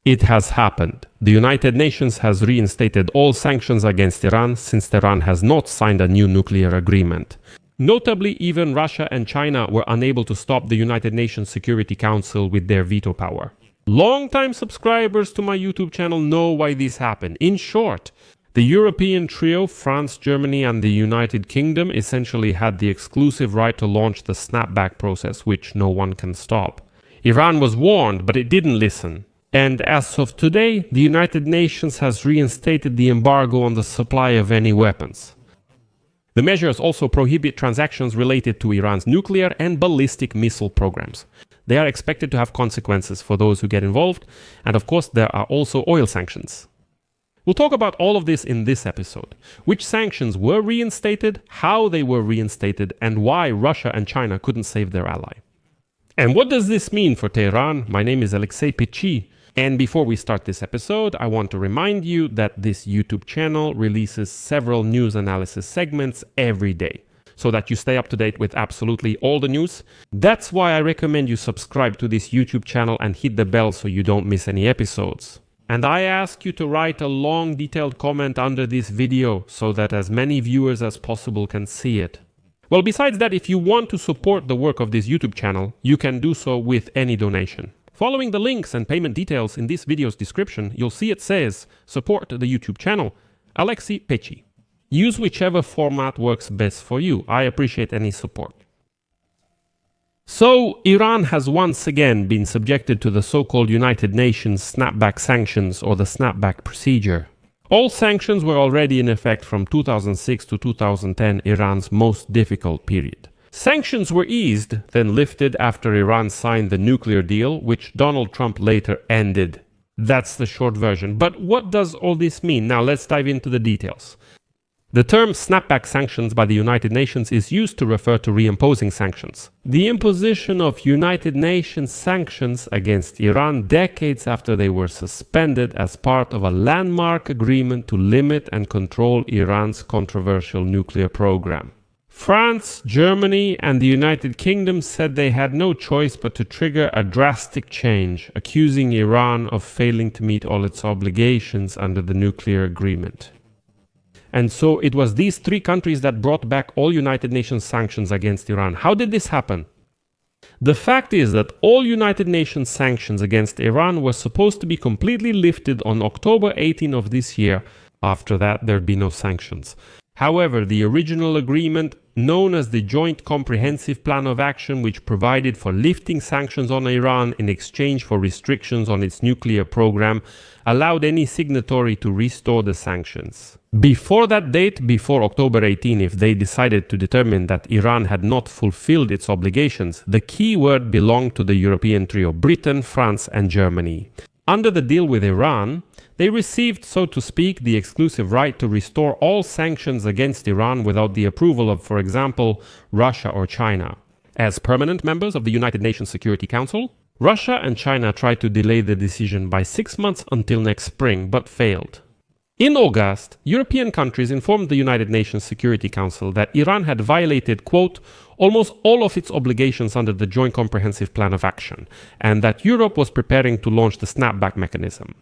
It has happened. The United Nations has reinstated all sanctions against Iran since Tehran has not signed a new nuclear agreement. Notably, even Russia and China were unable to stop the United Nations Security Council with their veto power. Long-time subscribers to my YouTube channel know why this happened. In short, the European trio, France, Germany and the United Kingdom, essentially had the exclusive right to launch the snapback process, which no one can stop. Iran was warned, but it didn't listen. And as of today, the United Nations has reinstated the embargo on the supply of any weapons. The measures also prohibit transactions related to Iran's nuclear and ballistic missile programs. They are expected to have consequences for those who get involved, and of course there are also oil sanctions. We'll talk about all of this in this episode. Which sanctions were reinstated, how they were reinstated, and why Russia and China couldn't save their ally. And what does this mean for Tehran? My name is Alexei Pechi. And before we start this episode, I want to remind you that this YouTube channel releases several news analysis segments every day, so that you stay up to date with absolutely all the news. That's why I recommend you subscribe to this YouTube channel and hit the bell so you don't miss any episodes. And I ask you to write a long detailed comment under this video so that as many viewers as possible can see it. Well, besides that, if you want to support the work of this YouTube channel, you can do so with any donation. Following the links and payment details in this video's description, you'll see it says, support the YouTube channel, Alexei Pechi. Use whichever format works best for you. I appreciate any support. So, Iran has once again been subjected to the so-called United Nations snapback sanctions or the snapback procedure. All sanctions were already in effect from 2006 to 2010, Iran's most difficult period. Sanctions were eased, then lifted after Iran signed the nuclear deal, which Donald Trump later ended. That's the short version. But what does all this mean? Now let's dive into the details. The term snapback sanctions by the United Nations is used to refer to reimposing sanctions. The imposition of United Nations sanctions against Iran decades after they were suspended as part of a landmark agreement to limit and control Iran's controversial nuclear program. France, Germany, and the United Kingdom said they had no choice but to trigger a drastic change, accusing Iran of failing to meet all its obligations under the nuclear agreement. And so it was these three countries that brought back all United Nations sanctions against Iran. How did this happen? The fact is that all United Nations sanctions against Iran were supposed to be completely lifted on October 18 of this year. After that, there'd be no sanctions. However, the original agreement, known as the Joint Comprehensive Plan of Action, which provided for lifting sanctions on Iran in exchange for restrictions on its nuclear program, allowed any signatory to restore the sanctions. Before that date, before October 18, if they decided to determine that Iran had not fulfilled its obligations, the key word belonged to the European trio, Britain, France and Germany. Under the deal with Iran, they received, so to speak, the exclusive right to restore all sanctions against Iran without the approval of, for example, Russia or China. As permanent members of the United Nations Security Council, Russia and China tried to delay the decision by 6 months until next spring, but failed. In August, European countries informed the United Nations Security Council that Iran had violated, quote, almost all of its obligations under the Joint Comprehensive Plan of Action, and that Europe was preparing to launch the snapback mechanism.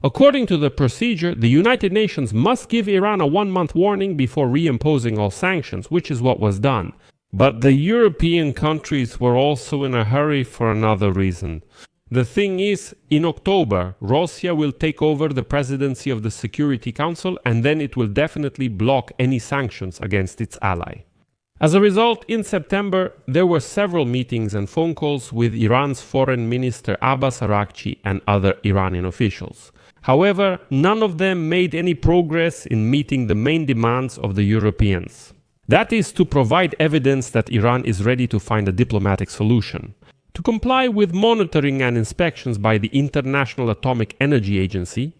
According to the procedure, the United Nations must give Iran a 1-month warning before reimposing all sanctions, which is what was done. But the European countries were also in a hurry for another reason. The thing is, in October, Russia will take over the presidency of the Security Council, and then it will definitely block any sanctions against its ally. As a result, in September, there were several meetings and phone calls with Iran's Foreign Minister Abbas Araghchi and other Iranian officials. However, none of them made any progress in meeting the main demands of the Europeans. That is to provide evidence that Iran is ready to find a diplomatic solution, to comply with monitoring and inspections by the International Atomic Energy Agency,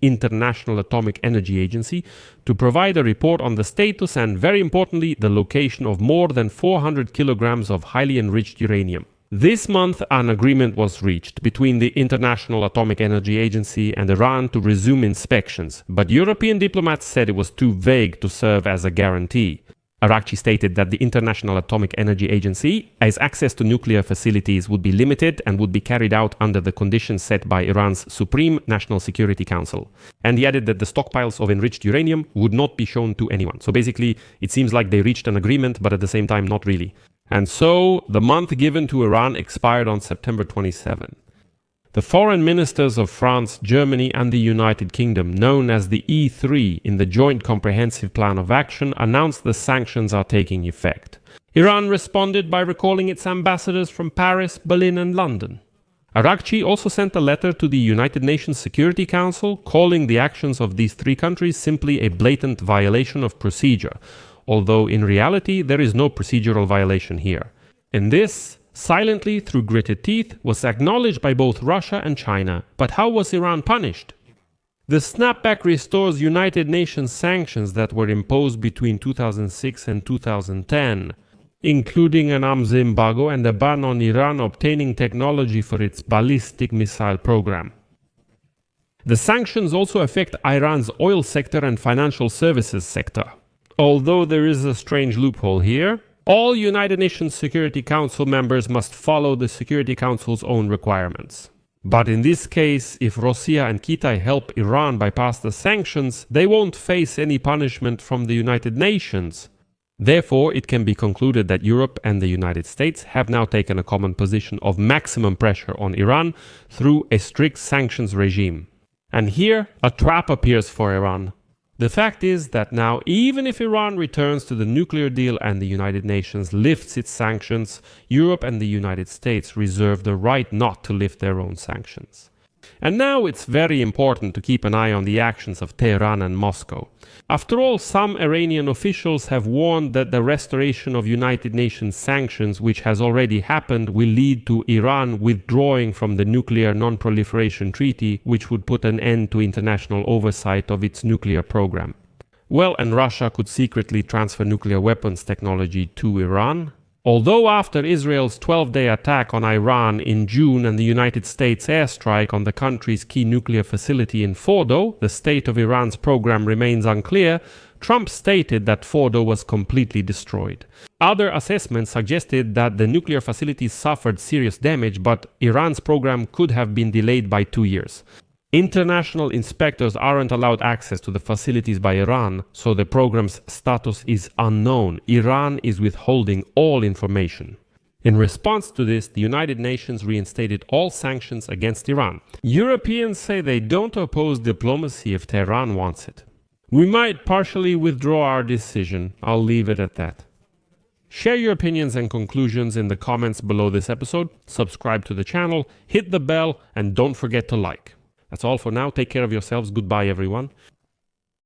to provide a report on the status and, very importantly, the location of more than 400 kilograms of highly enriched uranium. This month, an agreement was reached between the International Atomic Energy Agency and Iran to resume inspections, but European diplomats said it was too vague to serve as a guarantee. Arakci stated that the International Atomic Energy Agency, as access to nuclear facilities would be limited and would be carried out under the conditions set by Iran's Supreme National Security Council. And he added that the stockpiles of enriched uranium would not be shown to anyone. So basically, it seems like they reached an agreement, but at the same time, not really. And so, the month given to Iran expired on September 27. The foreign ministers of France, Germany and the United Kingdom, known as the E3 in the Joint Comprehensive Plan of Action, announced the sanctions are taking effect. Iran responded by recalling its ambassadors from Paris, Berlin and London. Arakci also sent a letter to the United Nations Security Council calling the actions of these three countries simply a blatant violation of procedure, although in reality there is no procedural violation here. In this, silently through gritted teeth, was acknowledged by both Russia and China. But how was Iran punished? The snapback restores United Nations sanctions that were imposed between 2006 and 2010, including an arms embargo and a ban on Iran obtaining technology for its ballistic missile program. The sanctions also affect Iran's oil sector and financial services sector. Although there is a strange loophole here, all United Nations Security Council members must follow the Security Council's own requirements. But in this case, if Russia and Kiтай help Iran bypass the sanctions, they won't face any punishment from the United Nations. Therefore, it can be concluded that Europe and the United States have now taken a common position of maximum pressure on Iran through a strict sanctions regime. And here, a trap appears for Iran. The fact is that now, even if Iran returns to the nuclear deal and the United Nations lifts its sanctions, Europe and the United States reserve the right not to lift their own sanctions. And now it's very important to keep an eye on the actions of Tehran and Moscow. After all, some Iranian officials have warned that the restoration of United Nations sanctions, which has already happened, will lead to Iran withdrawing from the Nuclear Non-Proliferation Treaty, which would put an end to international oversight of its nuclear program. Well, and Russia could secretly transfer nuclear weapons technology to Iran. Although after Israel's 12-day attack on Iran in June and the United States airstrike on the country's key nuclear facility in Fordo, the state of Iran's program remains unclear, Trump stated that Fordo was completely destroyed. Other assessments suggested that the nuclear facility suffered serious damage, but Iran's program could have been delayed by 2 years. International inspectors aren't allowed access to the facilities by Iran, so the program's status is unknown. Iran is withholding all information. In response to this, the United Nations reinstated all sanctions against Iran. Europeans say they don't oppose diplomacy if Tehran wants it. We might partially withdraw our decision. I'll leave it at that. Share your opinions and conclusions in the comments below this episode, subscribe to the channel, hit the bell, and don't forget to like. That's all for now. Take care of yourselves. Goodbye, everyone.